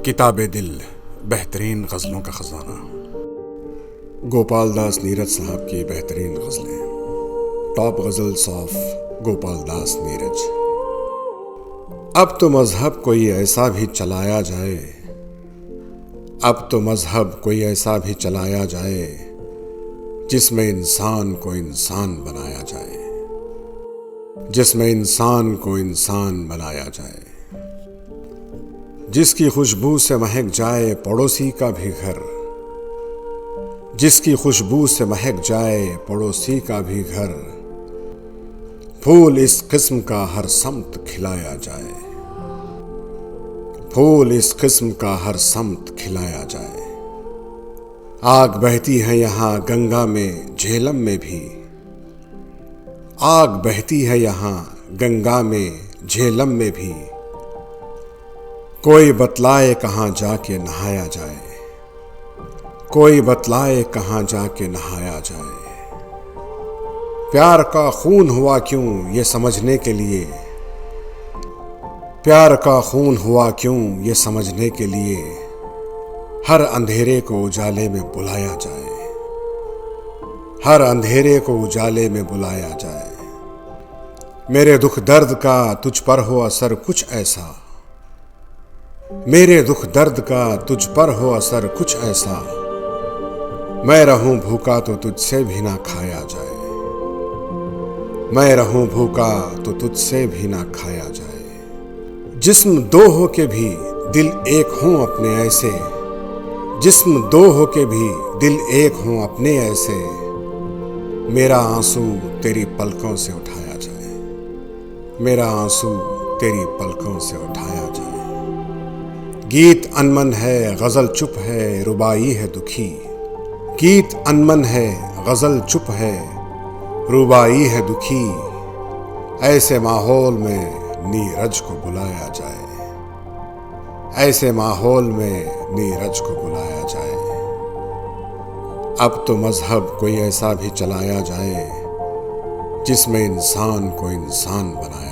किताबे दिल बेहतरीन गज़लों का ख़जाना। गोपाल दास नीरज साहब की बेहतरीन गज़लें। Top ghazals of Gopal Das Neeraj. अब तो मज़हब कोई ऐसा भी चलाया जाए, अब तो मज़हब कोई ऐसा भी चलाया जाए जिसमें इंसान को इंसान बनाया जाए, जिसमें इंसान को इंसान बनाया जाए, जिसकी खुशबू से महक जाए पड़ोसी का भी घर, जिसकी खुशबू से महक जाए पड़ोसी का भी घर, फूल इस किस्म का हर समत खिलाया जाए, फूल इस किस्म का हर समत खिलाया जाए। आग बहती है यहाँ गंगा में झेलम में भी, आग बहती है यहाँ गंगा में झेलम में भी, कोई बतलाए कहाँ जाके नहाया जाए, कोई बतलाए कहाँ जाके नहाया जाए। प्यार का खून हुआ क्यों ये समझने के लिए, प्यार का खून हुआ क्यों ये समझने के लिए, हर अंधेरे को उजाले में बुलाया जाए, हर अंधेरे को उजाले में बुलाया जाए। मेरे दुख दर्द का तुझ पर हो असर कुछ ऐसा, मेरे दुख दर्द का तुझ पर हो असर कुछ ऐसा, मैं रहूं भूखा तो तुझसे भी ना खाया जाए, मैं रहूं भूखा तो तुझसे भी ना खाया जाए। जिस्म दो हो के भी दिल एक हों अपने ऐसे, जिस्म दो हो के भी दिल एक हों अपने ऐसे, मेरा आंसू तेरी पलकों से उठाया जाए, मेरा आंसू तेरी पलकों से उठाया जाए। गीत अनमन है गजल चुप है रुबाई है दुखी, गीत अनमन है गजल चुप है रुबाई है दुखी, ऐसे माहौल में नीरज को बुलाया जाए, ऐसे माहौल में नीरज को बुलाया जाए। अब तो मजहब कोई ऐसा भी चलाया जाए जिसमें इंसान को इंसान बनाया